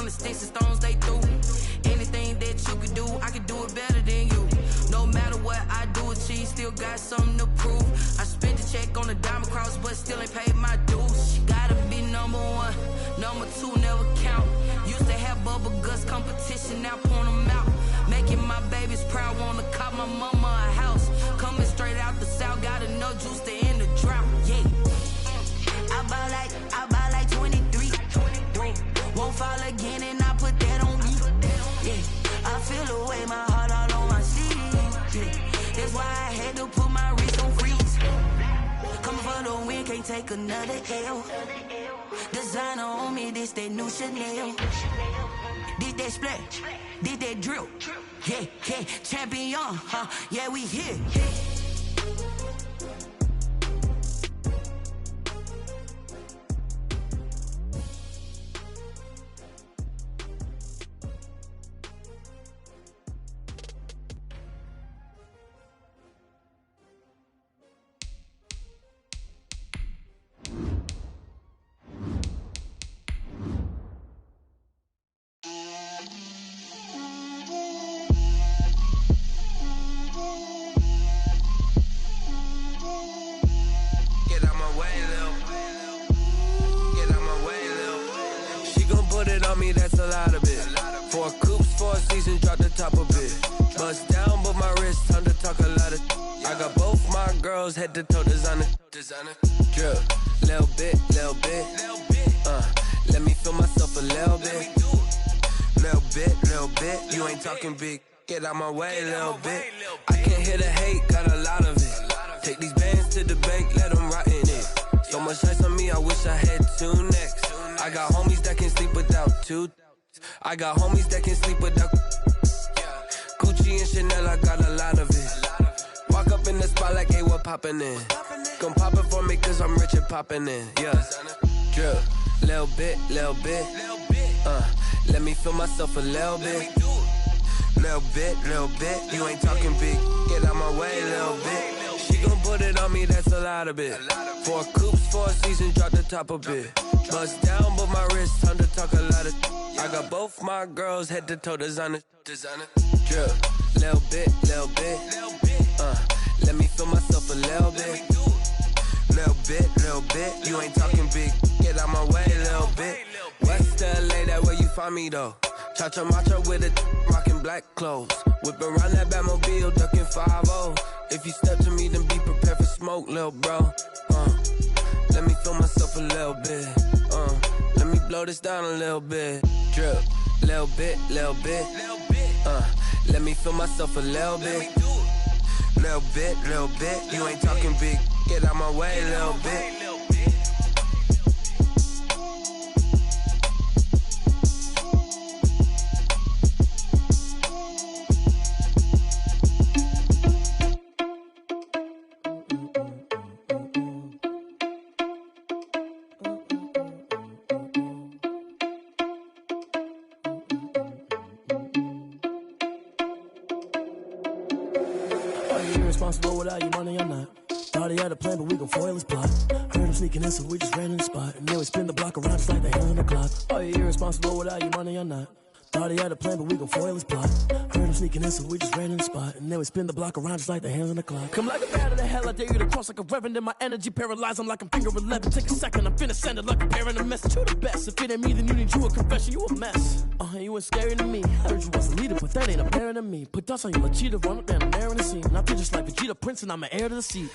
the sticks and stones they threw. Anything that you could do, I could do it better than you. No matter what I do achieve, still got something to prove. I spent the check on the diamond cross, but still ain't paid my dues. She gotta be number one, number two never count. Used to have bubble guts competition, now point them out. Making my babies proud, wanna cop my mama a house. Coming straight out the south, got enough juice to end the drought. Yeah, I buy like 23. Won't fall again, and I put that on me. Yeah, I feel the way, my heart all on my sleeve. Yeah, that's why I had to put my wrist on freeze. Coming for the win, can't take another L. Designer on me, this that new Chanel. This that splash, this that drill. Yeah, yeah, champion, huh? Yeah, we here. That's a lot of it. 4 coops, 4 seasons, drop the top of it. Bust down, but my wrist, time to talk a lot of. I got both my girls head to toe designer. Drip, little bit. Let me feel myself a little bit. Little bit. You ain't talking big. Get out my way, little bit. I can't hear the hate, got a lot of it. Take these bands to the bank, let them rot in it. So much ice on me, I wish I had 2 necks. I got homies that can sleep without 2. I got homies that can sleep without Gucci and Chanel, I got a lot of it. Walk up in the spot like, hey, what poppin' in? Come pop it for me, cause I'm rich and poppin' in. Yeah, drip, little bit. Let me feel myself a little bit. Little bit. You ain't talking big. Get out my way, little bit. She gon' put it on me, that's a lot of it. 4 coops, 4 seasons, drop the top a bit. Bust down, but my wrist, time to talk a lot of. I got both my girls head to toe designer. Drip, little bit. Let me feel myself a little bit. Little bit. You ain't talking big. Get out my way, little bit. West LA, that where you find me though. Cha-cha matcha with it, rockin' black clothes. Whip around that Batmobile, ducking 5-0. If you step to me, then be prepared for smoke, lil' bro. Let me feel myself a little bit. Let me blow this down a little bit. Drip, little bit. Let me feel myself a little bit. Little bit. You ain't talking big. Get out my way, little bit. Irresponsible without your money or not. Thought he had a plan, but we gon' foil his plot. Heard him sneaking in, so we just ran in the spot. And then we spin the block around just like the hands on the clock. Are you irresponsible without your money or not? Thought he had a plan, but we gon' foil his plot. Heard him sneaking in, so we just ran in the spot. And then we spin the block around just like the hands on the clock. Come like a bat of the hell, I dare you to cross like a reverend. In my energy paralyzed, I'm like I'm finger 11. Take a second, I'm finna send it like a parent a message. You the best, if it ain't me, then you need you a confession. You a mess, you ain't scary to me. Heard you was a leader, but that ain't apparent to me. Put dust on you, cheetah, run up down the air in the scene. And I feel just like Vegeta Prince, and I'm an heir to the seat.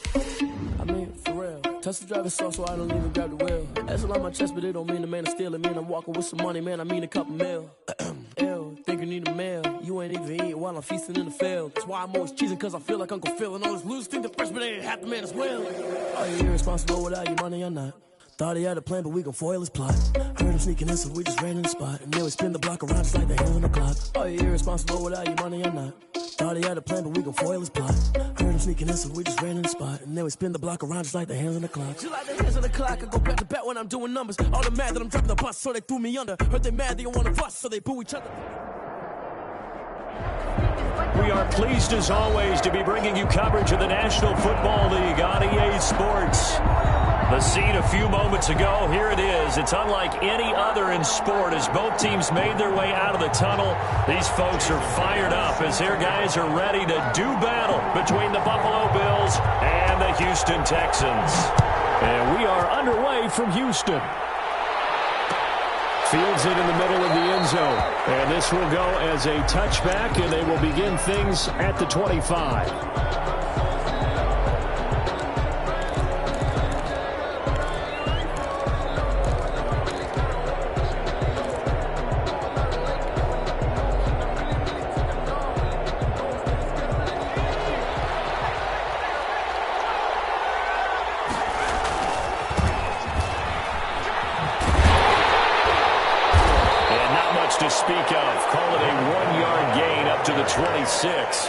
I mean, for real. Touch the driver's sauce, so I don't even grab the wheel. That's on my chest, but it don't mean the man is stealing. Man, I'm walking with some money, man, I mean a couple mil. Ew, think you need a meal. You ain't even eating while I'm feasting in the field. That's why I'm always cheesing, cause I feel like Uncle Phil. And all those losers think the freshman ain't half the man as well. Are you irresponsible without your money or not? Thought he had a plan, but we gon' foil his plot. Heard him sneaking in, so we just ran in the spot. And then we spin the block around just like the hands on the clock. Are you irresponsible without your money or not? Thought he had a plan, but we gon' foil his plot. Heard him sneaking in, so we just ran in the spot. And then we spin the block around just like the hands on the clock. Just like the hands on the clock, I go back to back when I'm doing numbers. All the mad that I'm dropping the bus, so they threw me under. Heard they mad, they don't wanna bust, so they boo each other. We are pleased as always to be bringing you coverage of the National Football League on EA Sports. The scene a few moments ago, here it is. It's unlike any other in sport as both teams made their way out of the tunnel. These folks are fired up as their guys are ready to do battle between the Buffalo Bills and the Houston Texans. And we are underway from Houston. Fields it in the middle of the end zone. And this will go as a touchback, and they will begin things at the 25. To speak of. Call it a 1-yard gain up to the 26.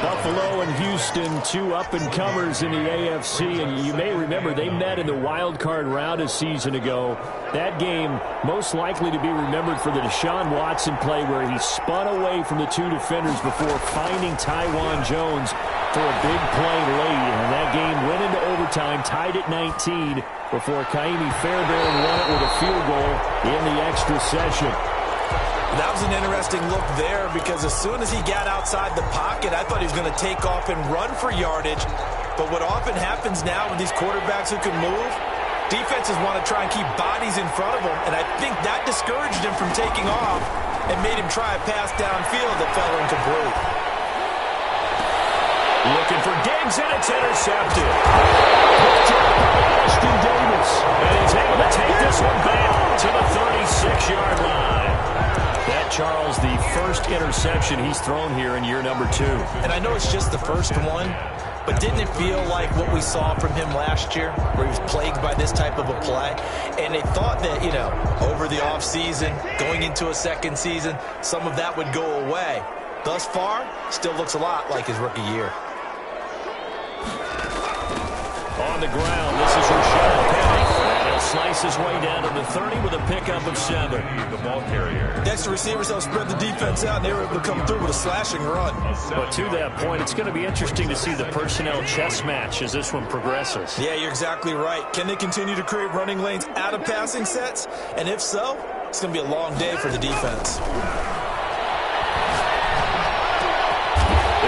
Buffalo and Houston, two up-and-comers in the AFC, and you may remember they met in the wild card round a season ago. That game most likely to be remembered for the Deshaun Watson play where he spun away from the two defenders before finding Taiwan Jones for a big play late, and that game went into overtime, tied at 19, before Kaimi Fairbairn won it with a field goal in the extra session. That was an interesting look there because as soon as he got outside the pocket, I thought he was going to take off and run for yardage. But what often happens now with these quarterbacks who can move, defenses want to try and keep bodies in front of them, and I think that discouraged him from taking off and made him try a pass downfield that fell incomplete. Looking for Diggs, and it's intercepted. Ashton Davis, and he's able to take this one back to the 36-yard line. That, Charles, the first interception he's thrown here in year number 2. And I know it's just the first one, but didn't it feel like what we saw from him last year, where he was plagued by this type of a play? And they thought that, you know, over the offseason, going into a second season, some of that would go away. Thus far, still looks a lot like his rookie year. On the ground, this is Rashad Penny. And he'll slice his way down to the 30 with a pickup of 7. The ball carrier. Extra receivers help spread the defense out, and they were able to come through with a slashing run. But to that point, it's going to be interesting to see the personnel chess match as this one progresses. Yeah, you're exactly right. Can they continue to create running lanes out of passing sets? And if so, it's going to be a long day for the defense.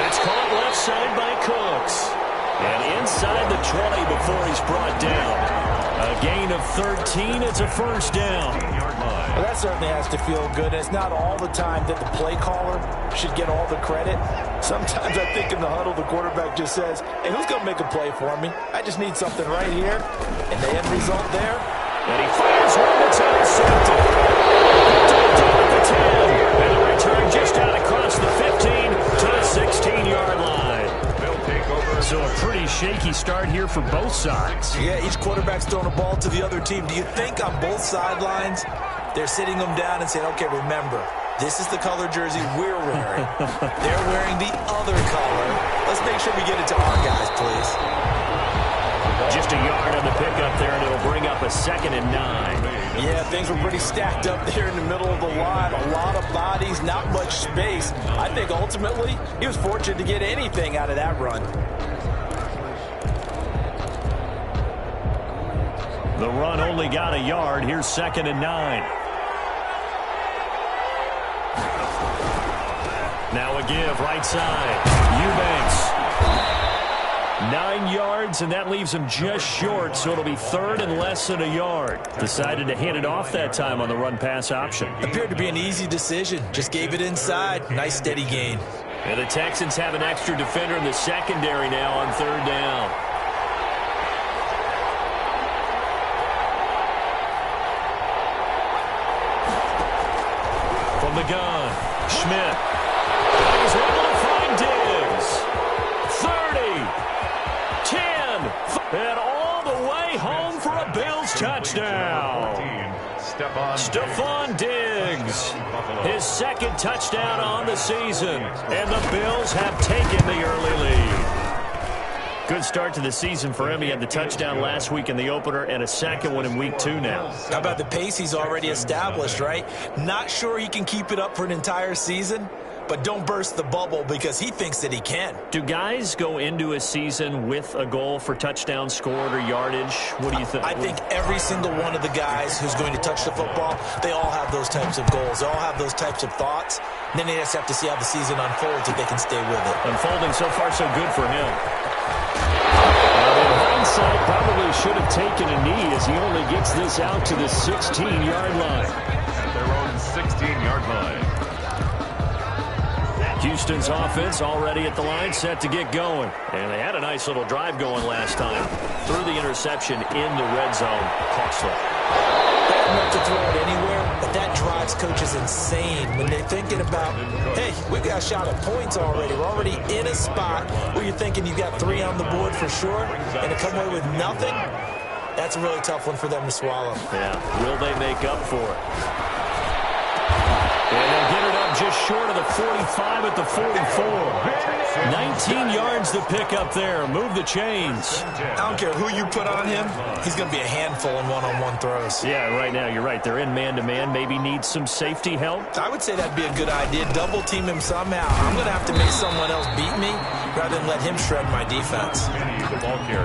It's caught left side by Cooks. And inside the 20 before he's brought down. A gain of 13. It's a first down. Well, that certainly has to feel good. It's not all the time that the play caller should get all the credit. Sometimes I think in the huddle the quarterback just says, hey, who's going to make a play for me? I just need something right here. And the end result there. And he fires one that's intercepted. Down at the 10. And the return just out across the 15 to the 16-yard line. So a pretty shaky start here for both sides. Yeah, each quarterback's throwing a ball to the other team. Do you think on both sidelines they're sitting them down and saying, okay, remember, this is the color jersey we're wearing. They're wearing the other color. Let's make sure we get it to our guys, please. Just a yard on the pickup there, and it'll bring up a 2nd and 9. Yeah, things were pretty stacked up there in the middle of the line. A lot of bodies, not much space. I think ultimately he was fortunate to get anything out of that run. The run only got a yard. Here's 2nd and 9. Now a give, right side. Eubanks. 9 yards, and that leaves him just short, so it'll be 3rd and less than a yard. Decided to hand it off that time on the run-pass option. Appeared to be an easy decision. Just gave it inside. Nice, steady gain. And the Texans have an extra defender in the secondary now on 3rd down. From the gun, Schmidt. He's able to find Diggs. 30, 10, and all the way home for a Bills touchdown. Stephon Diggs, his 2nd touchdown on the season, and the Bills have taken the early lead. Good start to the season for him. He had the touchdown last week in the opener and a 2nd one in week 2 now. How about the pace he's already established, right? Not sure he can keep it up for an entire season, but don't burst the bubble because he thinks that he can. Do guys go into a season with a goal for touchdown scored or yardage? What do you think? I think every single one of the guys who's going to touch the football, they all have those types of goals. They all have those types of thoughts. And then they just have to see how the season unfolds if they can stay with it. Unfolding so far so good for him. In hindsight, probably should have taken a knee as he only gets this out to the 16-yard line. At their own 16-yard line. Houston's offense already at the line, set to get going. And they had a nice little drive going last time. Threw the interception in the red zone. Costly. They have enough to throw it anywhere, but that drives coaches insane when they're thinking about, hey, we got a shot at points already. We're already in a spot where you're thinking you got 3 on the board for sure, and to come away with nothing, that's a really tough one for them to swallow. Yeah, will they make up for it? And they'll get it up just short of the 45 at the 44. 19 yards to pick up there. Move the chains. I don't care who you put on him. He's going to be a handful in one-on-one throws. Yeah, right now, you're right. They're in man-to-man. Maybe need some safety help. I would say that'd be a good idea. Double team him somehow. I'm going to have to make someone else beat me rather than let him shred my defense.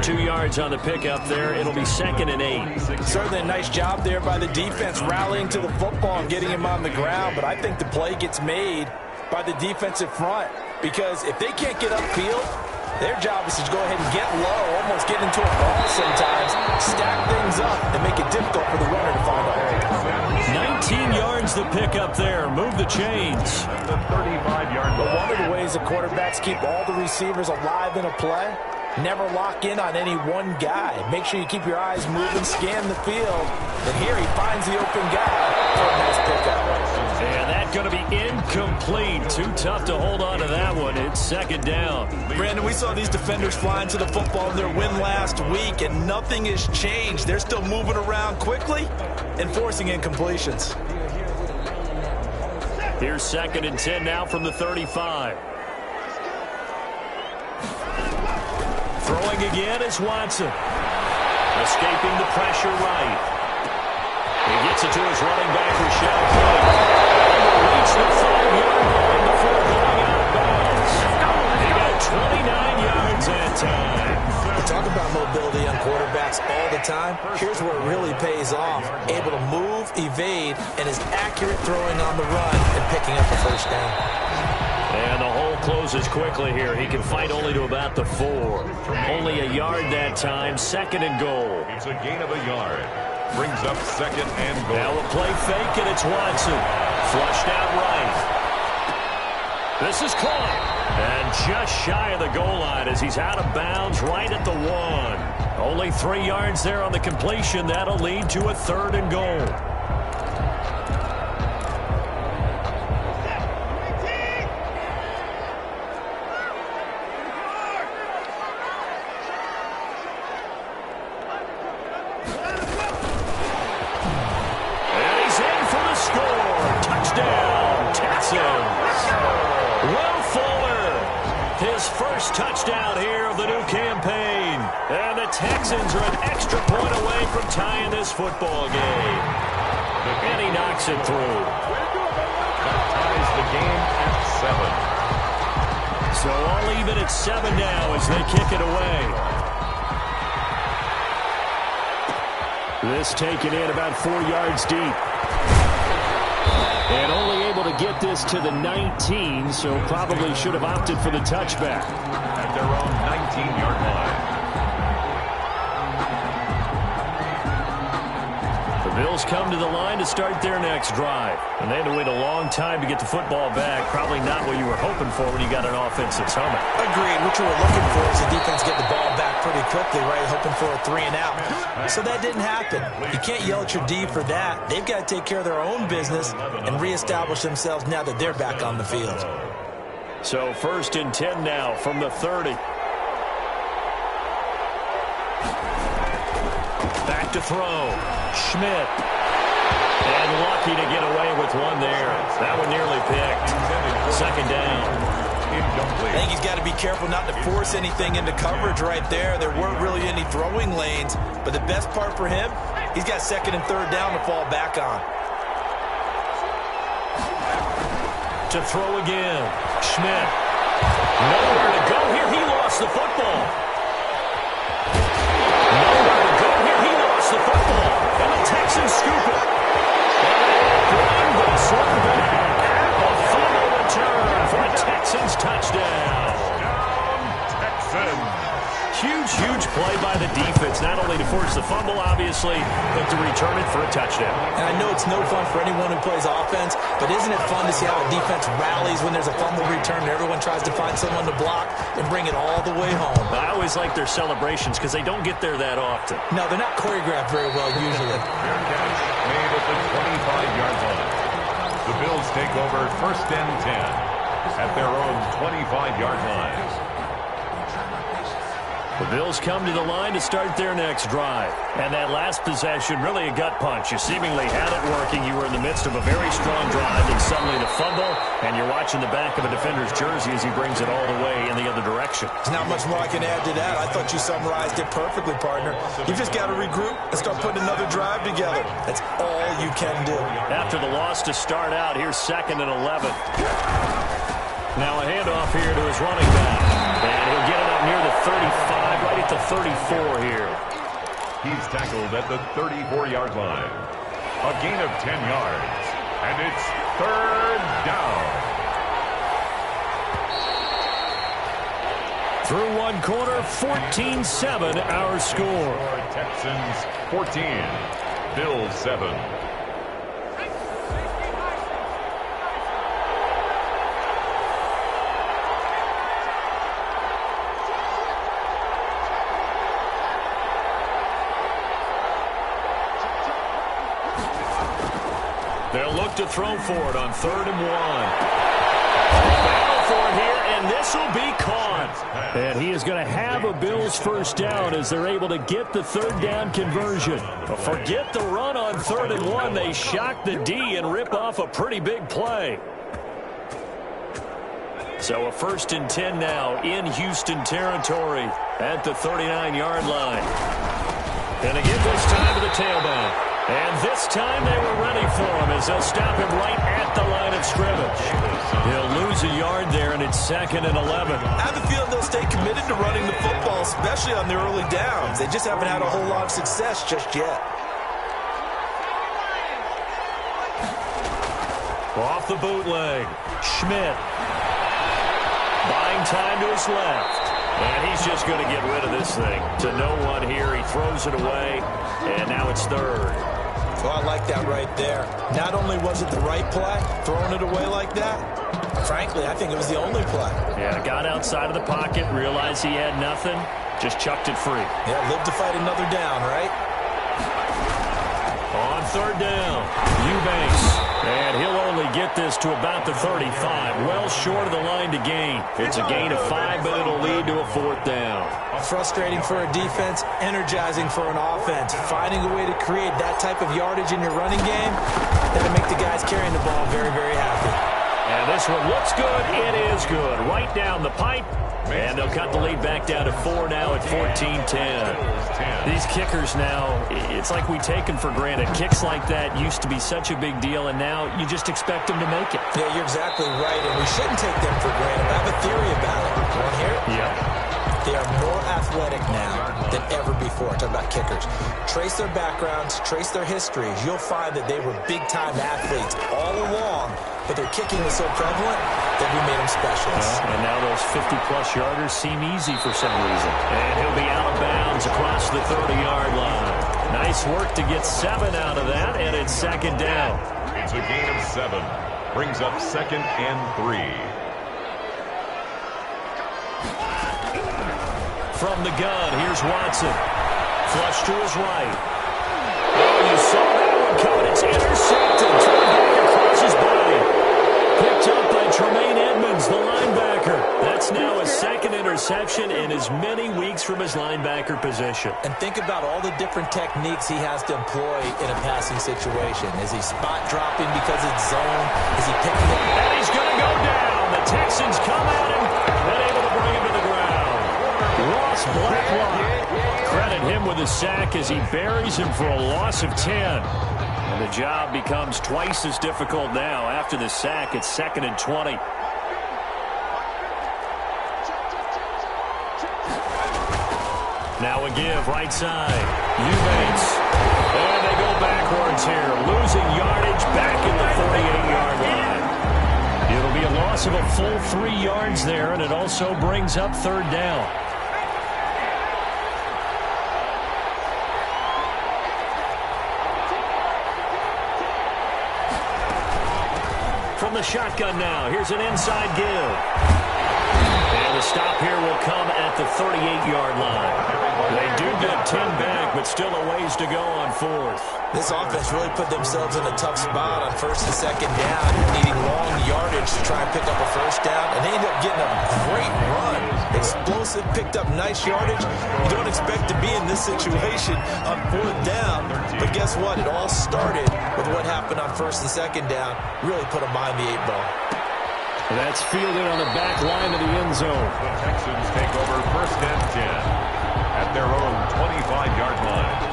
2 yards on the pickup there. It'll be 2nd and 8. Certainly a nice job there by the defense rallying to the football and getting him on the ground, but I think the play gets made by the defensive front because if they can't get upfield, their job is to go ahead and get low, almost get into a ball sometimes, stack things up, and make it difficult for the runner to find a hole. 19 yards to pick up there. Move the chains. The 35-yard line. But one of the ways the quarterbacks keep all the receivers alive in a play, never lock in on any one guy. Make sure you keep your eyes moving, scan the field. And here he finds the open guy for a nice pickup. And that's going to be incomplete. Too tough to hold on to that one. It's 2nd down. Brandon, we saw these defenders flying to the football in their win last week, and nothing has changed. They're still moving around quickly and forcing incompletions. Here's 2nd and 10 now from the 35. Throwing again is Watson. Escaping the pressure right. He gets it to his running back, Rashad Penny. Reach the 5-yard line before going out of bounds. He got 29 yards that time. We talk about mobility on quarterbacks all the time. Here's where it really pays off. Able to move, evade, and is accurate throwing on the run and picking up the first down. And the hole closes quickly here. He can fight only to about the 4. Only a yard that time. 2nd and goal. It's a gain of a yard. Brings up 2nd and goal. Now a play fake, and it's Watson. Flushed out right. This is caught. And just shy of the goal line as he's out of bounds right at the 1. Only 3 yards there on the completion. That'll lead to a 3rd and goal. Touchdown here of the new campaign. And the Texans are an extra point away from tying this football game. And he knocks it through. That ties the game at 7. So all even at 7 now as they kick it away. This taken in about 4 yards deep. And only able to get this to the 19, so probably should have opted for the touchback. At their own 19-yard line. The Bills come to the line to start their next drive. And they had to wait a long time to get the football back. Probably not what you were hoping for when you got an offense that's humming. Agreed. What you were looking for is the defense get the ball back pretty quickly, right? Hoping for a 3 and out. So that didn't happen. You can't yell at your D for that. They've got to take care of their own business and reestablish themselves now that they're back on the field. So 1st and 10 now from the 30. Back to throw. Schmidt. And lucky to get away with one there. That one nearly picked. 2nd down. I think he's got to be careful not to force anything into coverage right there. There weren't really any throwing lanes. But the best part for him, he's got 2nd and 3rd down to fall back on. to throw again. Schmidt. Nowhere to go here. He lost the football. Nowhere to go here. He lost the football. And the Texans scoop it. Bring this one back. A fumble return for a Texans touchdown. Texans. Huge play by the defense, not only to force the fumble, obviously, but to return it for a touchdown. And I know it's no fun for anyone who plays offense, but isn't it fun to see how a defense rallies when there's a fumble return and everyone tries to find someone to block and bring it all the way home? I always like their celebrations because they don't get there that often. No, they're not choreographed very well usually. Fair catch made at the 25-yard line. The Bills take over 1st and 10 at their own 25-yard line. The Bills come to the line to start their next drive. And that last possession, really a gut punch. You seemingly had it working. You were in the midst of a very strong drive, and suddenly the fumble, and you're watching the back of a defender's jersey as he brings it all the way in the other direction. There's not much more I can add to that. I thought you summarized it perfectly, partner. You've just got to regroup and start putting another drive together. That's all you can do. After the loss to start out, here's 2nd and 11. Now a handoff here to his running back. And he'll get it up near the 35, right at the 34 here. He's tackled at the 34-yard line. A gain of 10 yards. And it's 3rd down. Through one quarter, 14-7 our score. Texans 14, Bills 7. They'll look to throw for it on 3rd and 1. Battle for it here, and this will be caught. And he is going to have a Bills first down as they're able to get the 3rd down conversion. But forget the run on 3rd and 1. They shock the D and rip off a pretty big play. So a 1st and 10 now in Houston territory at the 39-yard line. And again this time to the tailback. And this time they were ready for him as they'll stop him right at the line of scrimmage. He'll lose a yard there, and it's 2nd and 11. I have a feeling they'll stay committed to running the football, especially on their early downs. They just haven't had a whole lot of success just yet. Off the bootleg. Schmidt. Buying time to his left. And he's just going to get rid of this thing. To no one here. He throws it away, and now it's 3rd. Well, I like that right there. Not only was it the right play, throwing it away like that, frankly, I think it was the only play. Yeah, got outside of the pocket, realized he had nothing, just chucked it free. Yeah, live to fight another down, right? On 3rd down, Eubanks. And he'll only get this to about the 35, well short of the line to gain. It's a gain of 5, but it'll lead to a 4th down. Frustrating for a defense, energizing for an offense. Finding a way to create that type of yardage in your running game, that'll make the guys carrying the ball very, very happy. And this one looks good. It is good. Right down the pipe. And they'll cut the lead back down to 4 now at 14-10. These kickers now, it's like we take them for granted. Kicks like that used to be such a big deal, and now you just expect them to make it. Yeah, you're exactly right, and we shouldn't take them for granted. I have a theory about it. Want to hear it? Yeah. They are more athletic now than ever before. Talk about kickers. Trace their backgrounds, trace their histories. You'll find that they were big-time athletes all along, but their kicking was so prevalent that we made them specialists. And now those 50-plus yarders seem easy for some reason. And he'll be out of bounds across the 30-yard line. Nice work to get 7 out of that, and it's 2nd down. It's a gain of 7. Brings up 2nd and 3. From the gun, here's Watson. Flush to his right. Oh, you saw that one coming. It's intercepted. Thrown back across his body. Picked up by Tremaine Edmonds, the linebacker. That's now his 2nd interception in as many weeks from his linebacker position. And think about all the different techniques he has to employ in a passing situation. Is he spot dropping because it's zone? Is he picking up? And he's going to go down. The Texans come at him and able to bring him to the ground. Ross Blacklock. Credit him with a sack as he buries him for a loss of 10. The job becomes twice as difficult now after the sack. It's 2nd and 20. Now a give right side. Eubanks. And they go backwards here. Losing yardage back in the 48-yard line. It'll be a loss of a full 3 yards there, and it also brings up 3rd down. From the shotgun now, here's an inside give. And the stop here will come at the 38-yard line. They do get 10 back, but still a ways to go on 4th. This offense really put themselves in a tough spot on 1st and 2nd down, needing long yardage to try and pick up a 1st down, and they end up getting a great run. Explosive, picked up nice yardage. You don't expect to be in this situation on 4th down, but guess what? It all started with what happened on 1st and 2nd down. Really put them behind the 8 ball. That's fielded on the back line of the end zone. The Texans take over 1st and 10 at their own 25-yard line.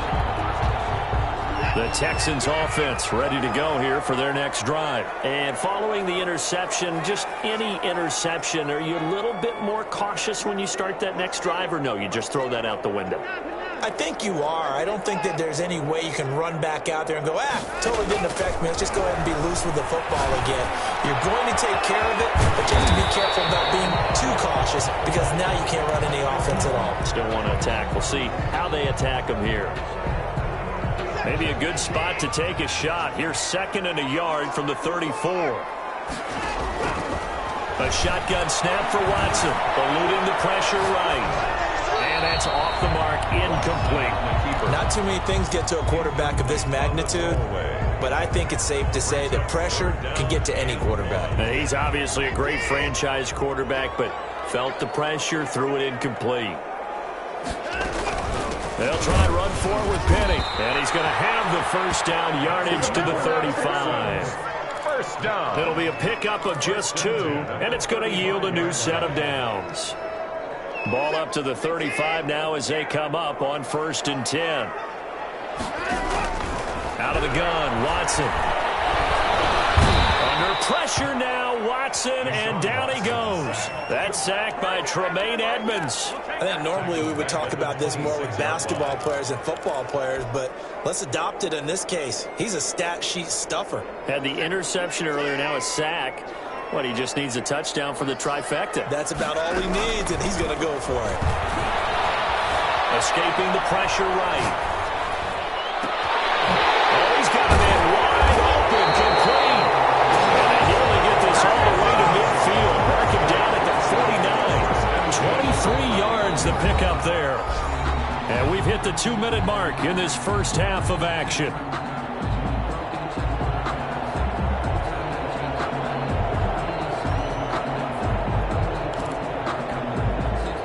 The Texans offense ready to go here for their next drive. And following the interception, just any interception, are you a little bit more cautious when you start that next drive, or no, you just throw that out the window? I think you are. I don't think that there's any way you can run back out there and go, totally didn't affect me. Let's just go ahead and be loose with the football again. You're going to take care of it, but you have to be careful about being too cautious because now you can't run any offense at all. Still want to attack. We'll see how they attack them here. Maybe a good spot to take a shot. Here's 2nd and a yard from the 34. A shotgun snap for Watson, eluding the pressure right. And that's off the mark, incomplete. Not too many things get to a quarterback of this magnitude, but I think it's safe to say that pressure can get to any quarterback. Now, he's obviously a great franchise quarterback, but felt the pressure, threw it incomplete. They'll try to run forward with Penny, and he's going to have the 1st down yardage to the 35. 1st down. It'll be a pickup of just 2, and it's going to yield a new set of downs. Ball up to the 35 now as they come up on 1st and 10. Out of the gun, Watson. Under pressure now, Watson, and down he goes. That's sacked by Tremaine Edmonds. I think normally we would talk about this more with basketball players and football players, but let's adopt it in this case. He's a stat sheet stuffer. Had the interception earlier, now a sack. What, he just needs a touchdown for the trifecta. That's about all he needs, and he's going to go for it. Escaping the pressure right. Oh, he's got a man wide open, complete. And he'll only get this all the way to midfield. Mark him down at the 49. 23 yards the pickup there. And we've hit the 2-minute mark in this first half of action.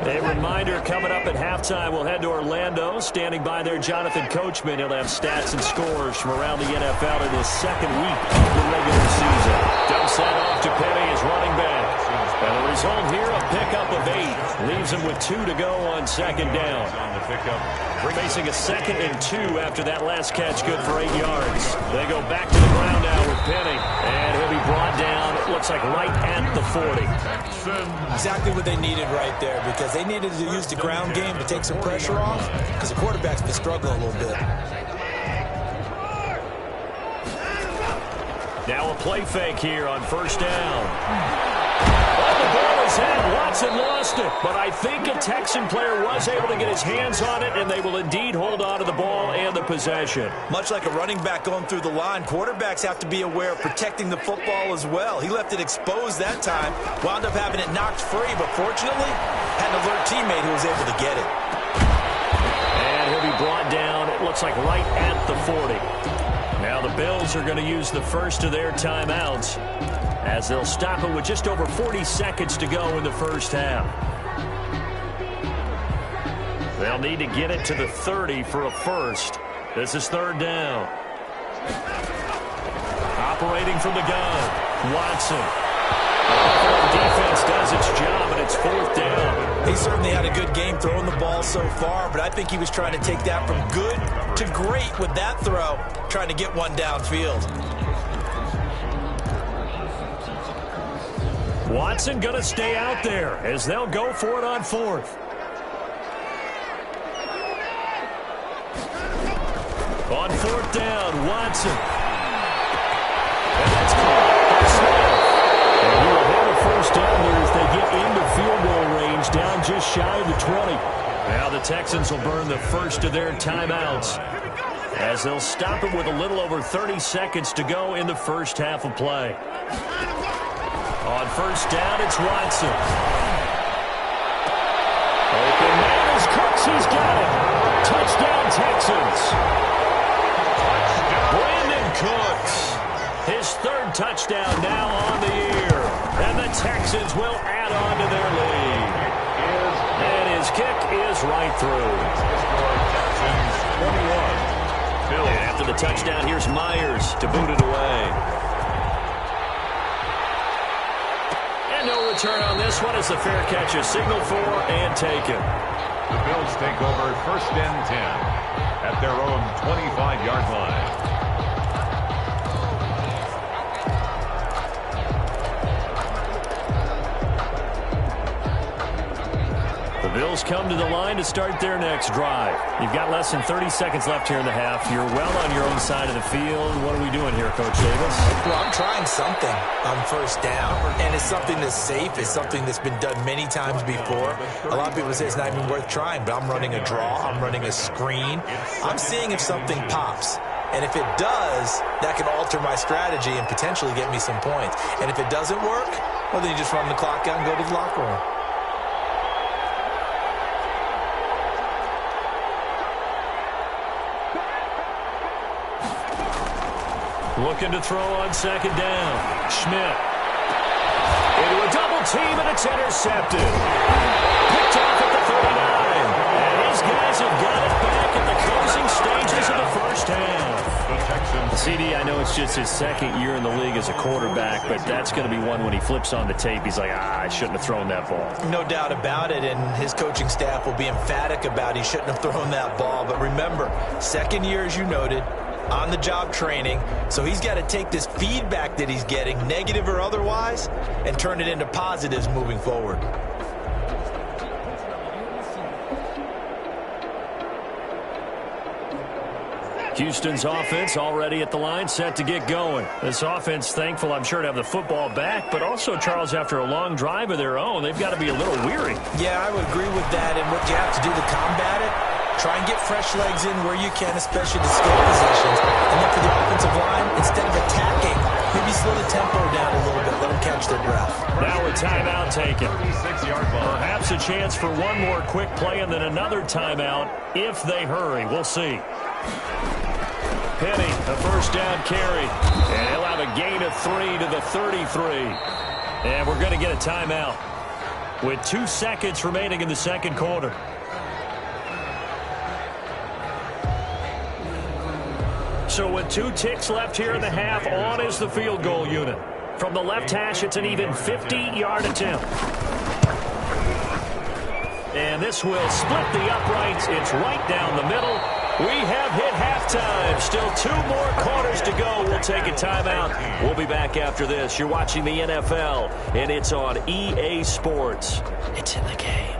A reminder, coming up at halftime, we'll head to Orlando. Standing by there, Jonathan Coachman. He'll have stats and scores from around the NFL in his 2nd week of the regular season. Dumps that off to Penny as running back. And the result here, a pickup of 8. Leaves him with 2 to go on 2nd down. Facing a 2nd and 2 after that last catch, good for 8 yards. They go back to the ground now with Penny. And he'll be brought down, it looks like right at the 40. Exactly what they needed right there, because they needed to use the ground game to take some pressure off, because the quarterback's been struggling a little bit. Now a play fake here on 1st down. The ball is in. Watson lost it. But I think a Texan player was able to get his hands on it, and they will indeed hold on to the ball and the possession. Much like a running back going through the line, quarterbacks have to be aware of protecting the football as well. He left it exposed that time, wound up having it knocked free, but fortunately had an alert teammate who was able to get it. And he'll be brought down, it looks like right at the 40. Now the Bills are going to use the first of their timeouts, as they'll stop it with just over 40 seconds to go in the first half. They'll need to get it to the 30 for a first. This is 3rd down. Operating from the gun, Watson. Defense does its job, and it's 4th down. He certainly had a good game throwing the ball so far, but I think he was trying to take that from good to great with that throw, trying to get one downfield. Watson going to stay out there as they'll go for it on 4th. On 4th down, Watson. And that's caught by Smith. And he will have a 1st down here as they get into field goal range, down just shy of the 20. Now the Texans will burn the first of their timeouts as they'll stop it with a little over 30 seconds to go in the first half of play. On 1st down, it's Watson. Open man is Cooks. He's got it. Touchdown, Texans. Brandon Cooks. His 3rd touchdown now on the year. And the Texans will add on to their lead. And his kick is right through. Texans 21. And after the touchdown, here's Myers to boot it away. No return on this one as the fair catch is signaled for and taken. The Bills take over 1st and 10 at their own 25-yard line. The Bills come to the line to start their next drive. You've got less than 30 seconds left here in the half. You're well on your own side of the field. What are we doing here, Coach Davis? Well, I'm trying something on 1st down, and it's something that's safe. It's something that's been done many times before. A lot of people say it's not even worth trying, but I'm running a draw. I'm running a screen. I'm seeing if something pops. And if it does, that can alter my strategy and potentially get me some points. And if it doesn't work, well, then you just run the clock out and go to the locker room. Looking to throw on 2nd down. Schmidt. Into a double team, and it's intercepted. Picked off at the 39. And his guys have got it back at the closing stages of the 1st half. The Texans. CD, I know it's just his 2nd year in the league as a quarterback, but that's going to be one when he flips on the tape. He's like, I shouldn't have thrown that ball. No doubt about it, and his coaching staff will be emphatic about he shouldn't have thrown that ball. But remember, 2nd year, as you noted, on-the-job training, so he's got to take this feedback that he's getting, negative or otherwise, and turn it into positives moving forward. Houston's offense already at the line, set to get going. This offense, thankful, I'm sure, to have the football back, but also, Charles, after a long drive of their own, they've got to be a little weary. Yeah, I would agree with that, and what you have to do to combat it, try and get fresh legs in where you can, especially to skill positions. And then for the offensive line, instead of attacking, maybe slow the tempo down a little bit, let them catch their breath. Now a timeout taken. Perhaps a chance for one more quick play and then another timeout if they hurry. We'll see. Penny, a 1st down carry. And he'll have a gain of 3 to the 33. And we're going to get a timeout with 2 seconds remaining in the 2nd quarter. So with 2 ticks left here in the half, on is the field goal unit. From the left hash, it's an even 50-yard attempt. And this will split the uprights. It's right down the middle. We have hit halftime. Still 2 more quarters to go. We'll take a timeout. We'll be back after this. You're watching the NFL, and it's on EA Sports. It's in the game.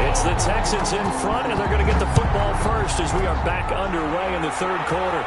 It's the Texans in front, and they're going to get the football first as we are back underway in the 3rd quarter.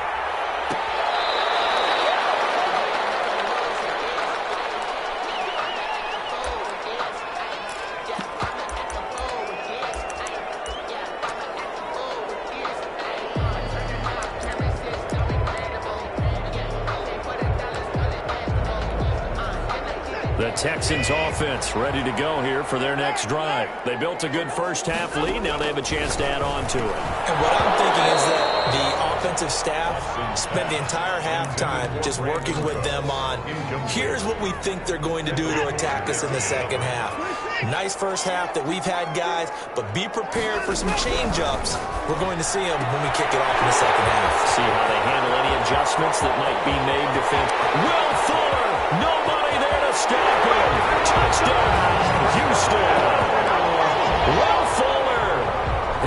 The Texans offense ready to go here for their next drive. They built a good 1st half lead. Now they have a chance to add on to it. And what I'm thinking is that the offensive staff spent the entire halftime just working with them on, here's what we think they're going to do to attack us in the second half. Nice first half that we've had, guys, but be prepared for some change-ups. We're going to see them when we kick it off in the second half. See how they handle any adjustments that might be made defense. Will Fuller, nobody there to stop him. Touchdown, Houston. Will Fuller,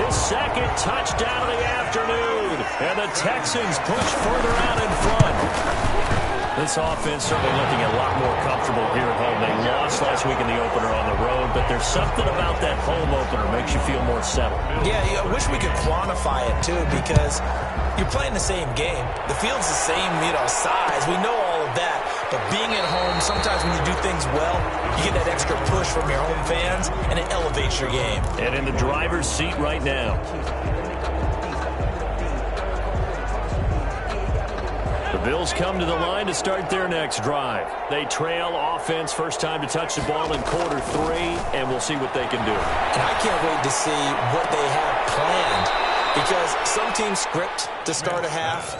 his second touchdown of the afternoon, and the Texans push further out in front. This offense certainly looking a lot more comfortable here at home. They lost last week in the opener on the road, but there's something about that home opener makes you feel more settled. Yeah, I wish we could quantify it, too, because you're playing the same game. The field's the same, size. We know all of that. But being at home, sometimes when you do things well, you get that extra push from your home fans, and it elevates your game. And in the driver's seat right now. The Bills come to the line to start their next drive. They trail offense, first time to touch the ball in quarter 3, and we'll see what they can do. And I can't wait to see what they have planned, because some teams script to start a half.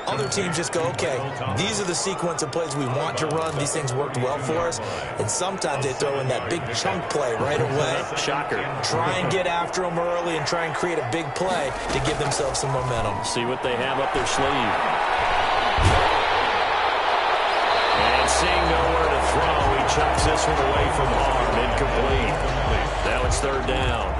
Other teams just go, okay, these are the sequence of plays we want to run. These things worked well for us. And sometimes they throw in that big chunk play right away. Shocker. Try and get after them early and try and create a big play to give themselves some momentum. See what they have up their sleeve. And seeing nowhere to throw, he chucks this one away from harm. Incomplete. Now it's third down.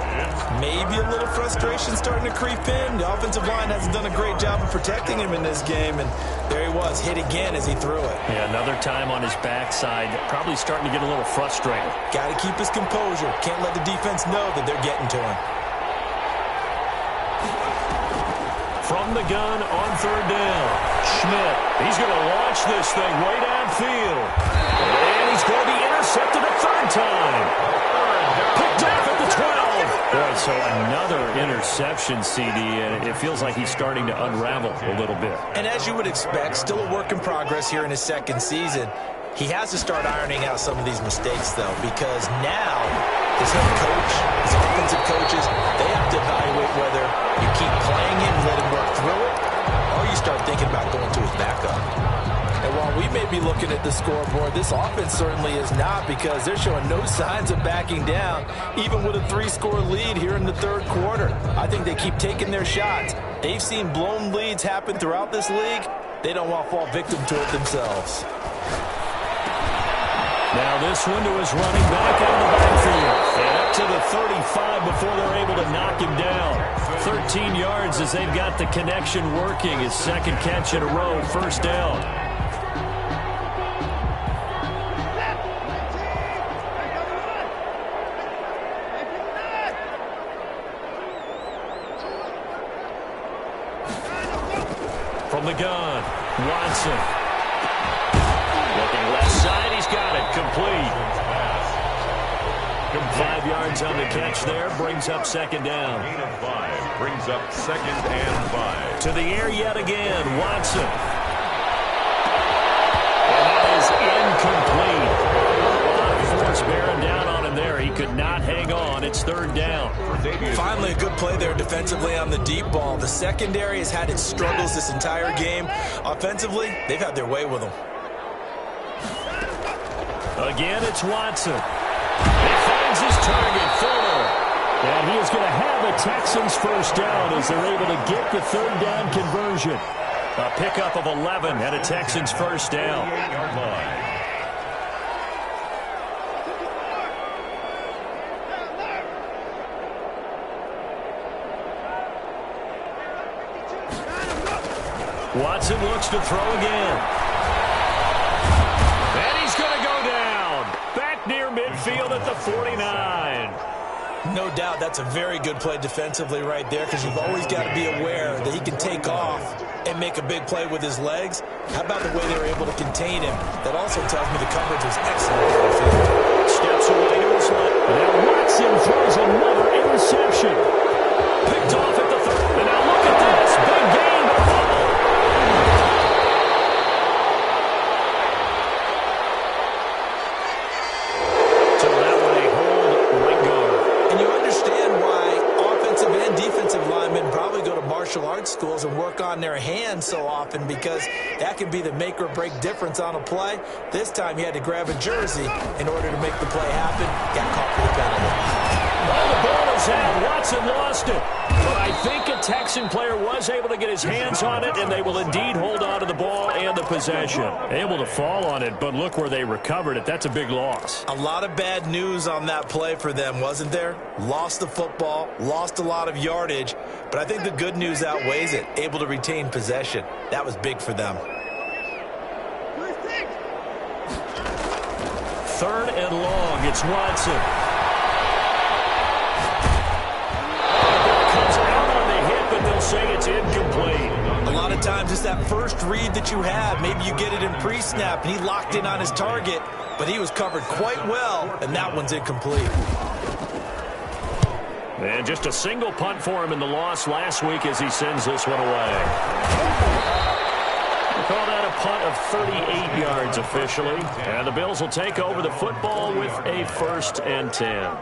Maybe a little frustration starting to creep in. The offensive line hasn't done a great job of protecting him in this game, and there he was, hit again as he threw it. Yeah, another time on his backside, probably starting to get a little frustrated. Got to keep his composure. Can't let the defense know that they're getting to him. From the gun on third down, Schmidt, he's going to launch this thing way downfield. And he's going to be intercepted a third time. Picked off at the 12. Boy, so another interception, CD, and it feels like he's starting to unravel a little bit. And as you would expect, still a work in progress here in his second season. He has to start ironing out some of these mistakes, though, because now his head coach, his offensive coaches, they have to evaluate whether you keep playing him, let him work through it, or you start thinking about going to his backup. And while we may be looking at the scoreboard, this offense certainly is not, because they're showing no signs of backing down, even with a 3-score lead here in the third quarter. I think they keep taking their shots. They've seen blown leads happen throughout this league. They don't want to fall victim to it themselves. Now this one to his running back out of the backfield. And up to the 35 before they're able to knock him down. 13 yards as they've got the connection working. His second catch in a row, first down. From the gun, Watson. Looking left side, he's got it, complete. 5 yards on the catch there, brings up second down. 8 of 5, brings up second and 5. To the air yet again, Watson. And that is incomplete. A lot of force bearing down on him there. He could not hang on. It's third down. Finally, a good play there defensively on the deep ball. The secondary has had its struggles this entire game. Offensively, they've had their way with them. Again, it's Watson. He finds his target, Fuller. And he is going to have the Texans first down as they're able to get the third down conversion. A pickup of 11 and a Texans first down. 8-yard line. Watson looks to throw again. And he's going to go down. Back near midfield at the 49. No doubt that's a very good play defensively right there, because you've always got to be aware that he can take off and make a big play with his legs. How about the way they were able to contain him? That also tells me the coverage was excellent downfield. Steps away to his left. Now Watson throws another interception. Picked off at the 30. And now look at this. Big gain. Arts schools and work on their hands so often because that can be the make or break difference on a play. This time he had to grab a jersey in order to make the play happen. Got caught for the penalty. Well, the ball is out. Watson lost it. But I think a Texan player was able to get his hands on it, and they will indeed hold on to the ball and the possession. Able to fall on it, but look where they recovered it. That's a big loss. A lot of bad news on that play for them, wasn't there? Lost the football, lost a lot of yardage, but I think the good news outweighs it. Able to retain possession. That was big for them. 3rd and long. It's Watson. They'll say it's incomplete. A lot of times it's that first read that you have. Maybe you get it in pre-snap, and he locked in on his target, but he was covered quite well, and that one's incomplete. And just a single punt for him in the loss last week as he sends this one away. We'll call that a punt of 38 yards officially. And the Bills will take over the football with a 1st and 10.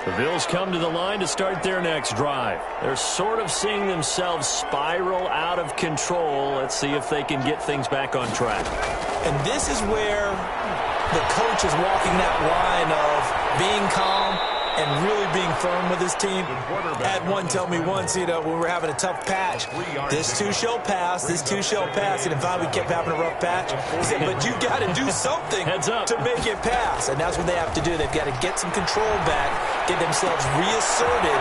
The Bills come to the line to start their next drive. They're sort of seeing themselves spiral out of control. Let's see if they can get things back on track. And this is where the coach is walking that line of being calm and really being firm with his team. I had one tell me once, when we were having a tough patch, this too shall pass, this too shall pass. And finally we kept having a rough patch. He said, but you got to do something to make it pass. And that's what they have to do. They've got to get some control back, get themselves reasserted,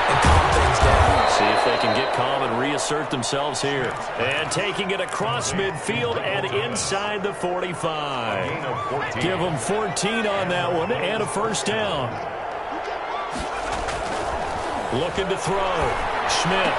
and calm things down. See if they can get calm and reassert themselves here. And taking it across midfield and inside the 45. Give them 14 on that one and a 1st down. Looking to throw. Schmidt.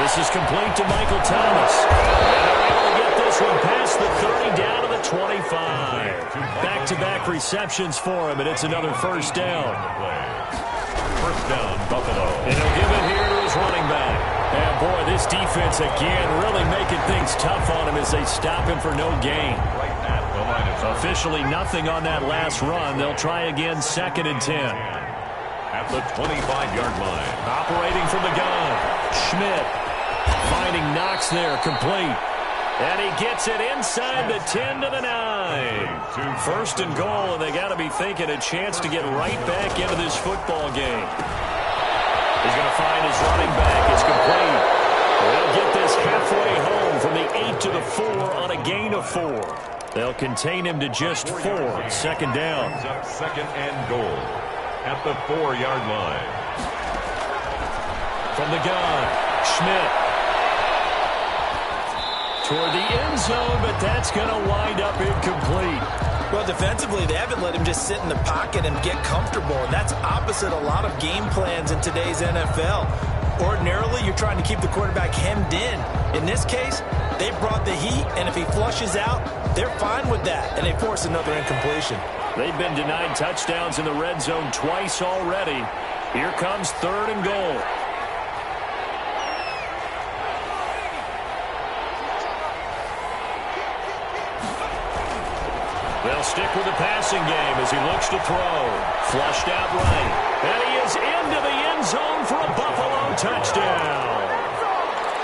This is complete to Michael Thomas. And they're able to get this one past the 30 down to the 25. Back-to-back receptions for him, and it's another 1st down. 1st down, Buffalo. And he'll give it here to his running back. And boy, this defense again really making things tough on him as they stop him for no gain. Right at the line of Officially nothing on that last run. They'll try again 2nd and 10. At the 25-yard line. Operating from the gun. Schmidt finding Knox there, complete. And he gets it inside the 10 to the 9. 1st and goal, and they got to be thinking a chance to get right back into this football game. He's going to find his running back. It's complete. They'll get this halfway home from the 8 to the 4 on a gain of 4. They'll contain him to just 4. 2nd down. 2nd and goal. At the 4-yard line. From the gun, Schmidt. Toward the end zone, but that's going to wind up incomplete. Well, defensively, they haven't let him just sit in the pocket and get comfortable, and that's opposite a lot of game plans in today's NFL. Ordinarily, you're trying to keep the quarterback hemmed in. In this case, they brought the heat, and if he flushes out, they're fine with that, and they force another incompletion. They've been denied touchdowns in the red zone twice already. Here comes 3rd and goal. They'll stick with the passing game as he looks to throw. Flushed out right. And he is into the end zone for a Buffalo touchdown.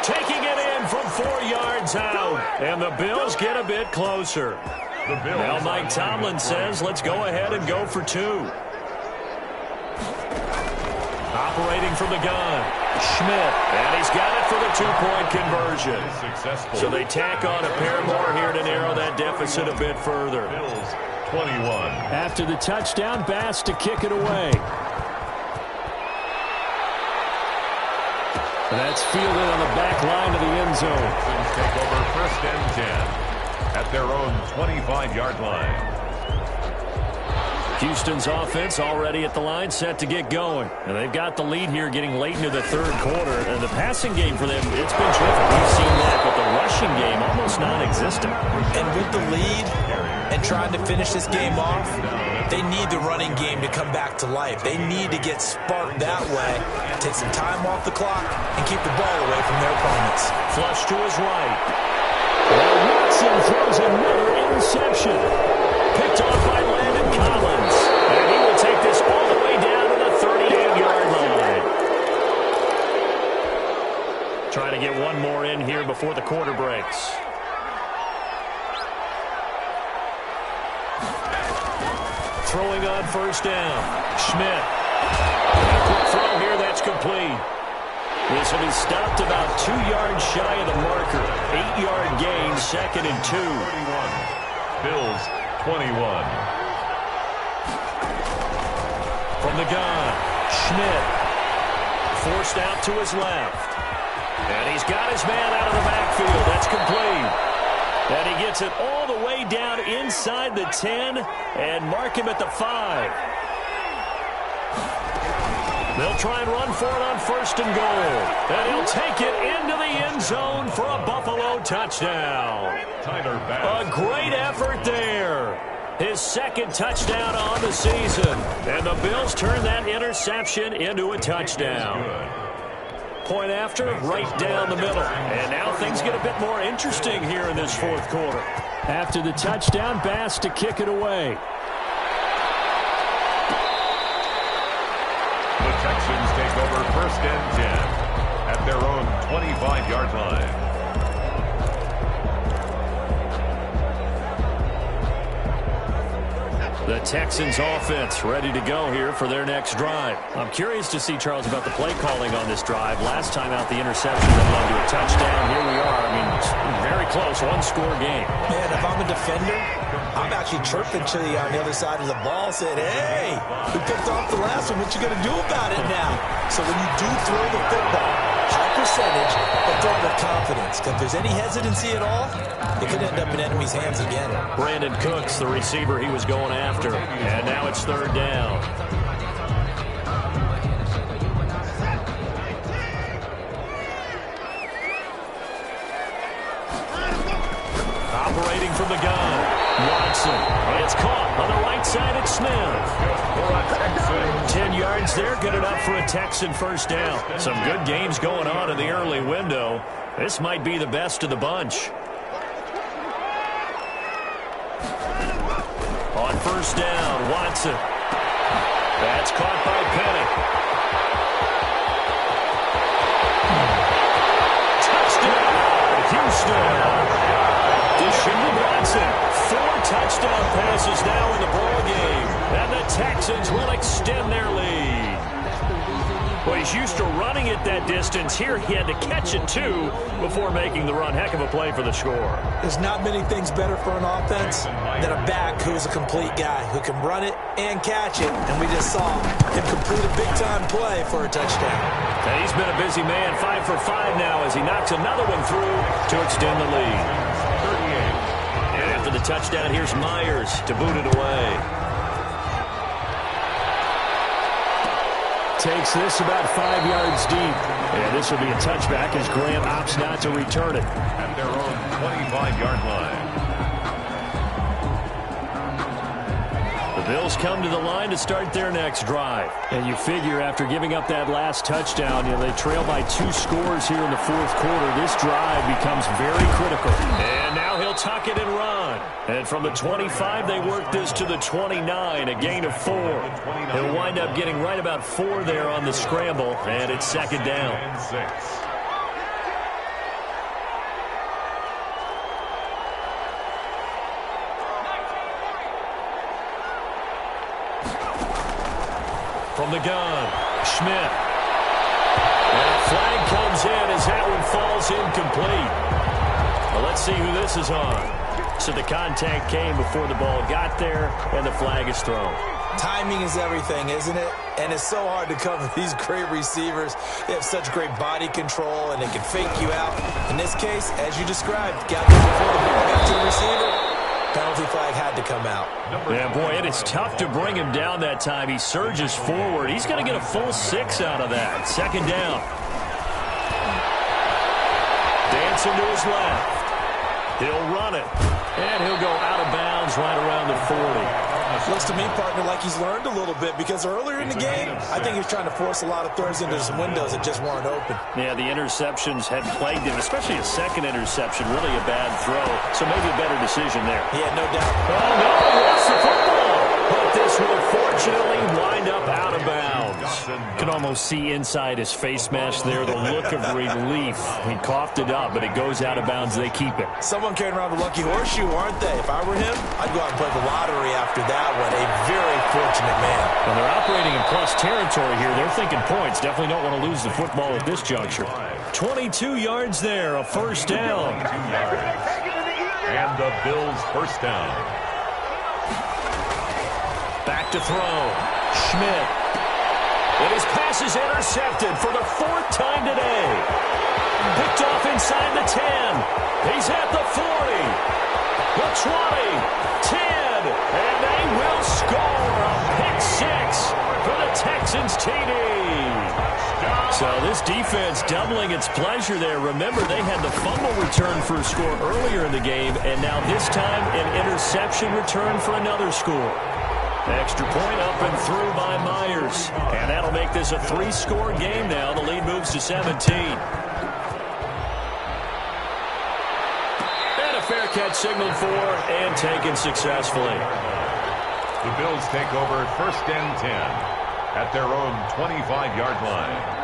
Taking it in from 4 yards out. And the Bills get a bit closer. Now Mike Tomlin says, let's go ahead and go for 2. Operating from the gun, Schmidt. And he's got it for the 2-point conversion. So they tack on a pair more here to narrow that deficit a bit further. Bills 21. After the touchdown, Bass to kick it away. And that's fielded on the back line of the end zone. Take over 1st and 10. At their own 25-yard line. Houston's offense already at the line, set to get going. And they've got the lead here getting late into the 3rd quarter. And the passing game for them, it's been terrific. We've seen that, but the rushing game almost non-existent. And with the lead and trying to finish this game off, they need the running game to come back to life. They need to get sparked that way, take some time off the clock, and keep the ball away from their opponents. Flush to his right. Watson throws another interception. Picked off by Landon Collins. And he will take this all the way down to the 38-yard line. Trying to get one more in here before the quarter breaks. Throwing on first down. Schmidt. Quick throw here. That's complete. This will be stopped about 2 yards shy of the marker. 8-yard gain, 2nd and 2. 31. Bills, 21. From the gun, Schmidt. Forced out to his left. And he's got his man out of the backfield. That's complete. And he gets it all the way down inside the 10 and mark him at the 5. They'll try and run for it on 1st and goal. And he'll take it into the end zone for a Buffalo touchdown. A great effort there. His 2nd touchdown on the season. And the Bills turn that interception into a touchdown. Point after, right down the middle. And now things get a bit more interesting here in this 4th quarter. After the touchdown, Bass to kick it away. The Texans take over 1st and 10 at their own 25-yard line. The Texans offense ready to go here for their next drive. I'm curious to see, Charles, about the play calling on this drive. Last time out, the interception that led to a touchdown. Here we are. I mean, it's very close, one-score game. Man, if I'm a defender, I'm actually chirping to you on the other side of the ball, saying, hey, we picked off the last one. What you going to do about it now? So when you do throw the football, high percentage, but throw it with confidence. Because if there's any hesitancy at all, it could end up in enemy's hands again. Brandon Cooks, the receiver he was going after. And now it's 3rd down. Operating from the gun, Watson. It's caught on the right side. It's Smith. 10 yards there, good enough for a Texan 1st down. Some good games going on in the early window. This might be the best of the bunch. On 1st down, Watson. That's caught by Penny. Touchdown, Houston. Deshaun Watson, 4 touchdown passes now in the ball game, and the Texans will extend their lead. Well, he's used to running it that distance. Here he had to catch it, too, before making the run. Heck of a play for the score. There's not many things better for an offense than a back who's a complete guy who can run it and catch it. And we just saw him complete a big-time play for a touchdown. And he's been a busy man, 5 for 5 now as he knocks another one through to extend the lead. 38. And after the touchdown, here's Myers to boot it away. Takes this about 5 yards deep. And this will be a touchback as Graham opts not to return it. At their own 25-yard line. The Bills come to the line to start their next drive. And you figure after giving up that last touchdown, they trail by 2 scores here in the 4th quarter. This drive becomes very critical. And now he'll tuck it and run. And from the 25, they work this to the 29, a gain of 4. He'll wind up getting right about 4 there on the scramble, and it's 2nd down. From the gun, Schmidt. And a flag comes in as that one falls incomplete. Well, let's see who this is on. So the contact came before the ball got there, and the flag is thrown. Timing is everything, isn't it? And it's so hard to cover these great receivers. They have such great body control, and they can fake you out. In this case, as you described, got there before the ball got to the receiver. Penalty flag had to come out. Yeah, boy, it is tough to bring him down that time. He surges forward. He's going to get a full 6 out of that. 2nd down. Dancing to his left. He'll run it. And he'll go out of bounds right around the 40. Looks to me, partner, like he's learned a little bit because earlier in the game, I think he was trying to force a lot of throws into some windows that just weren't open. Yeah, the interceptions had plagued him, especially a second interception, really a bad throw. So maybe a better decision there. Yeah, no doubt. Oh, no, he lost the football. But this will fortunately wind up out of bounds. You can almost see inside his face mask there the look of relief. He coughed it up, but it goes out of bounds. They keep it. Someone carrying around the lucky horseshoe, aren't they? If I were him, I'd go out and play the lottery after that one. A very fortunate man. When they're operating in plus territory here, they're thinking points. Definitely don't want to lose the football at this juncture. 22 yards there, a first down. And the Bills first down. Back to throw. Schmidt. And his pass is intercepted for the 4th time today. Picked off inside the 10. He's at the 40. The 20. 10. And they will score a pick 6 for the Texans TD. So this defense doubling its pleasure there. Remember, they had the fumble return for a score earlier in the game, and now this time an interception return for another score. Extra point up and through by Myers. And that'll make this a 3-score game now. The lead moves to 17. And a fair catch signaled for and taken successfully. The Bills take over first and 10 at their own 25-yard line.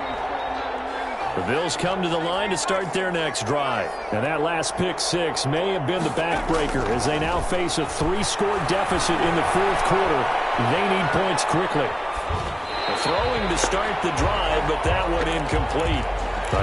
The Bills come to the line to start their next drive. And that last pick 6 may have been the backbreaker as they now face a 3-score deficit in the 4th quarter. They need points quickly. Throwing to start the drive, but that one incomplete.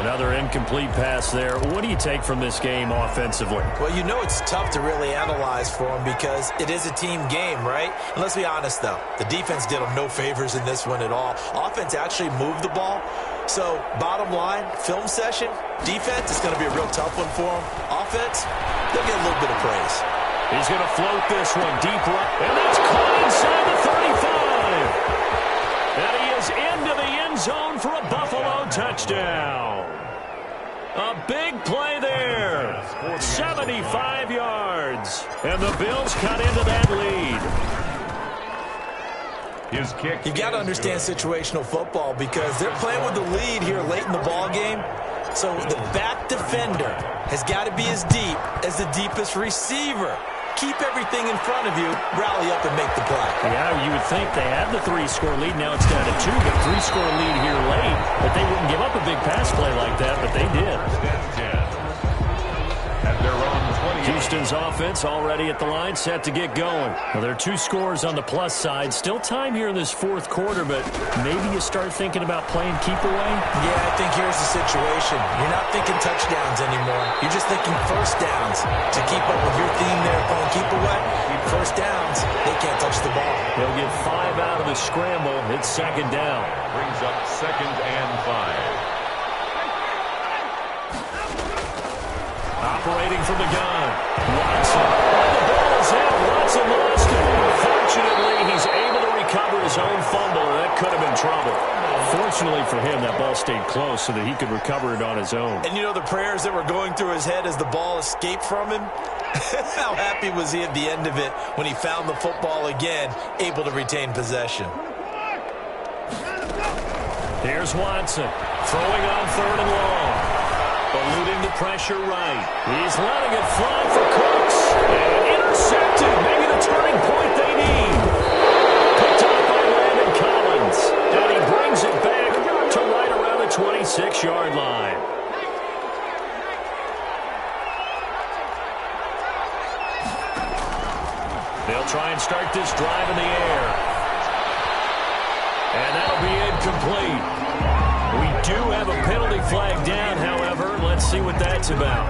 Another incomplete pass there. What do you take from this game offensively? Well, you know it's tough to really analyze for them because it is a team game, right? And let's be honest, though. The defense did them no favors in this one at all. Offense actually moved the ball. So, bottom line, film session, defense is going to be a real tough one for them. Offense, they'll get a little bit of praise. He's going to float this one deep right. And that's caught inside the 35. And he is into the end zone for a Buffalo touchdown. A big play there. 75 yards. And the Bills cut into that lead. His kick. You got to understand situational football because they're playing with the lead here late in the ball game. So the back defender has got to be as deep as the deepest receiver. Keep everything in front of you, rally up and make the play. Yeah, you would think they had the 3-score lead. Now it's down to 2, but 3-score lead here late. But they wouldn't give up a big pass play like that, but they did. At their own 20. Houston's offense already at the line, set to get going. Well, there are 2 scores on the plus side. Still time here in this 4th quarter, but maybe you start thinking about playing keep away? Yeah, I think here's the situation. You're not thinking touchdowns anymore. You're just thinking first downs. To keep up with your theme there, playing keep away, first downs, they can't touch the ball. They'll get 5 out of the scramble. It's 2nd down. Brings up 2nd and 5. Operating from the gun. Watson. The ball is out. Watson lost it. Fortunately, he's able to recover his own fumble, or that could have been trouble. Fortunately for him, that ball stayed close so that he could recover it on his own. And you know the prayers that were going through his head as the ball escaped from him? How happy was he at the end of it when he found the football again, able to retain possession? Here's Watson. Throwing on 3rd and long. Eluding the pressure right. He's letting it fly for Cooks. And intercepted. Maybe the turning point they need. Picked up by Landon Collins. And he brings it back to right around the 26-yard line. They'll try and start this drive in the air. And that'll be incomplete. We do have a penalty flag down, however. Let's see what that's about.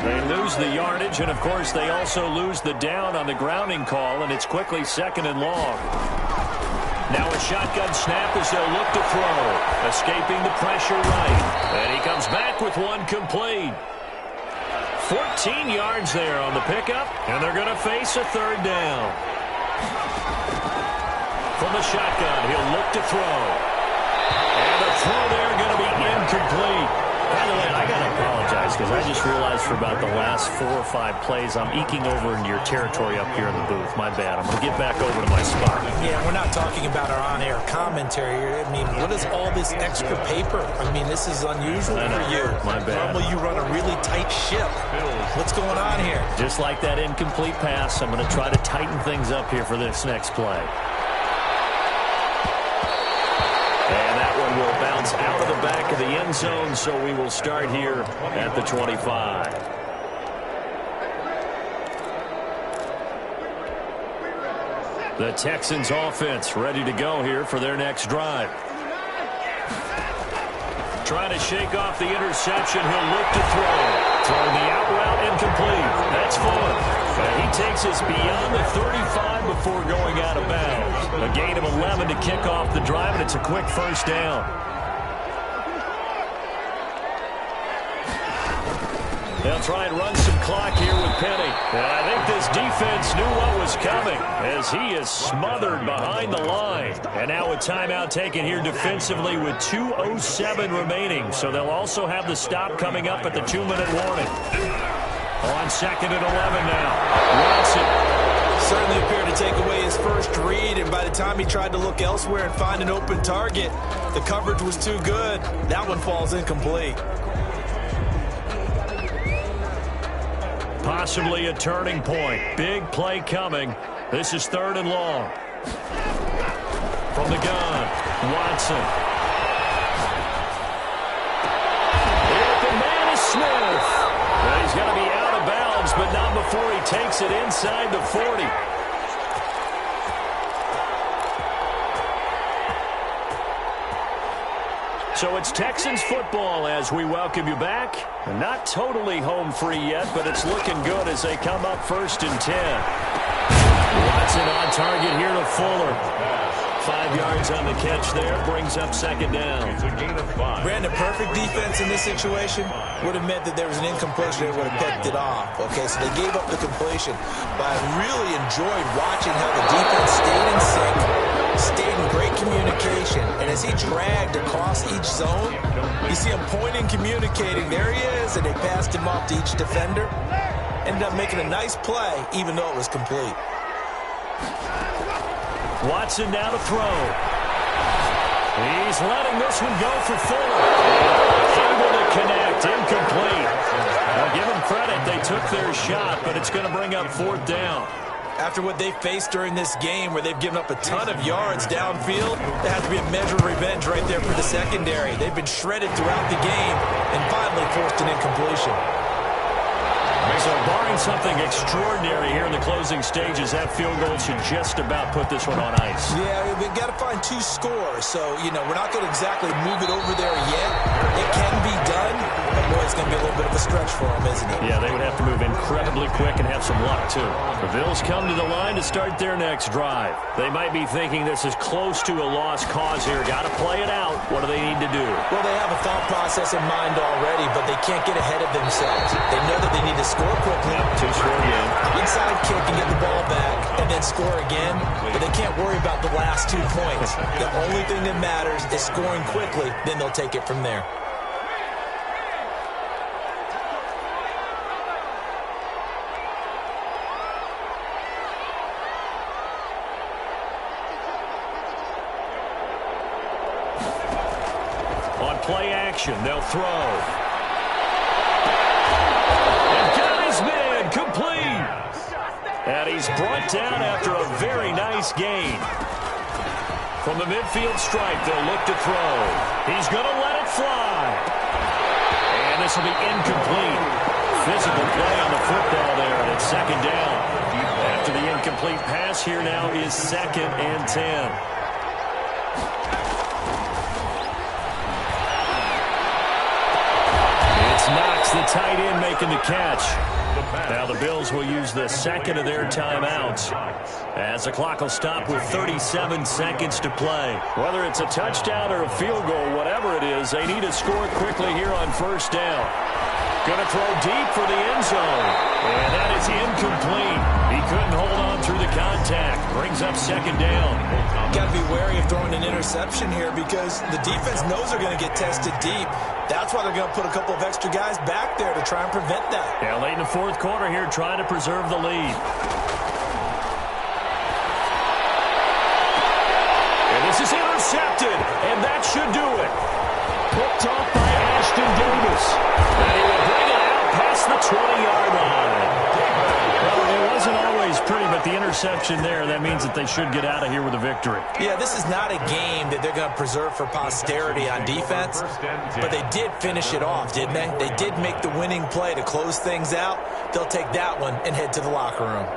They lose the yardage, and, of course, they also lose the down on the grounding call, and it's quickly 2nd and long. Now a shotgun snap as they'll look to throw. Escaping the pressure right. And he comes back with one complete. 14 yards there on the pickup, and they're going to face a 3rd down. From the shotgun, he'll look to throw. And the throw there going to be incomplete. By the way, I got to apologize because I just realized for about the last 4 or 5 plays I'm eking over into your territory up here in the booth. My bad. I'm going to get back over to my spot. Yeah, we're not talking about our on-air commentary here. I mean, what is all this extra paper? I mean, this is unusual for you. My bad. Normally you run a really tight ship. What's going on here? Just like that incomplete pass, I'm going to try to tighten things up here for this next play. bounds out of the back of the end zone, so we will start here at the 25. The Texans offense ready to go here for their next drive. Trying to shake off the interception. He'll look to throw. Throwing the out route incomplete. That's Fuller. And he takes us beyond the 35 before going out of bounds. A gain of 11 to kick off the drive, and it's a quick first down. They'll try and run some clock here with Penny. And I think this defense knew what was coming as he is smothered behind the line. And now a timeout taken here defensively with 2:07 remaining. So they'll also have the stop coming up at the 2-minute warning. On 2nd and 11 now. Watson. Certainly appeared to take away his first read, and by the time he tried to look elsewhere and find an open target, the coverage was too good. That one falls incomplete. Possibly a turning point. Big play coming. This is 3rd and long. From the gun, Watson. The open man is Smith. And he's going to be out of bounds, but not before he takes it inside the 40. So it's Texans football as we welcome you back. Not totally home free yet, but it's looking good as they come up 1st and 10. Watson on target here to Fuller. 5 yards on the catch there. Brings up 2nd down. It's a gain of 5. Brandon, perfect defense in this situation would have meant that there was an incompletion. They would have picked it off. Okay, so they gave up the completion. But I really enjoyed watching how the defense stayed in sync, stayed in great communication. And as he dragged across each zone, you see him pointing, communicating. There he is, and they passed him off to each defender. Ended up making a nice play, even though it was complete. Watson now to throw. He's letting this one go for Fuller. Able to connect, incomplete. I'll give them credit, they took their shot, but it's going to bring up 4th down. After what they faced during this game where they've given up a ton of yards downfield, there has to be a measure of revenge right there for the secondary. They've been shredded throughout the game and finally forced an incompletion. So barring something extraordinary here in the closing stages, that field goal should just about put this one on ice. Yeah, we've got to find 2 scores. So, we're not going to exactly move it over there yet. It can be done, but boy, it's going to be a little bit of a stretch for them, isn't it? Yeah, they would have to move incredibly quick and have some luck, too. The Bills come to the line to start their next drive. They might be thinking this is close to a lost cause here. Got to play it out. What do they need to do? Well, they have a thought process in mind already, but they can't get ahead of themselves. They know that they need to score quickly. To score again. Inside kick and get the ball back and then score again, but they can't worry about the last 2 points. The only thing that matters is scoring quickly, then they'll take it from there. On play action, they'll throw. Complete. And he's brought down after a very nice gain. From the midfield stripe, they'll look to throw. He's going to let it fly. And this will be incomplete. Physical play on the football there, and it's 2nd down. After the incomplete pass, here now is 2nd and 10. It's Knox, the tight end, making the catch. Now the Bills will use the 2nd of their timeouts as the clock will stop with 37 seconds to play. Whether it's a touchdown or a field goal, whatever it is, they need to score quickly here on 1st down. Going to throw deep for the end zone. And that is incomplete. He couldn't hold on through the contact. Brings up 2nd down. Got to be wary of throwing an interception here because the defense knows they're going to get tested deep. That's why they're going to put a couple of extra guys back there to try and prevent that. Yeah, late in the 4th quarter here, trying to preserve the lead. And this is intercepted, and that should do it. Picked off by Ashton Davis. And he will bring it out past the 20-yard line. Well, it wasn't always pretty, but the interception interception there. That means that they should get out of here with a victory. Yeah, this is not a game that they're going to preserve for posterity on defense, but they did finish it off, didn't they? They did make the winning play to close things out. They'll take that one and head to the locker room.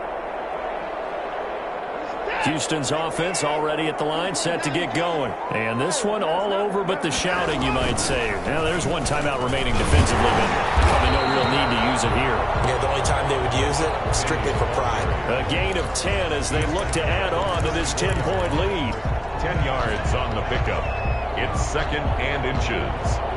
Houston's offense already at the line, set to get going. And this one all over but the shouting, you might say. Now, there's one timeout remaining defensively, but probably no real need to use it here. Yeah, the only time they would use it, strictly for pride. A gain of 10 as they look to add on to this 10-point lead. 10 yards on the pickup. It's 2nd and inches.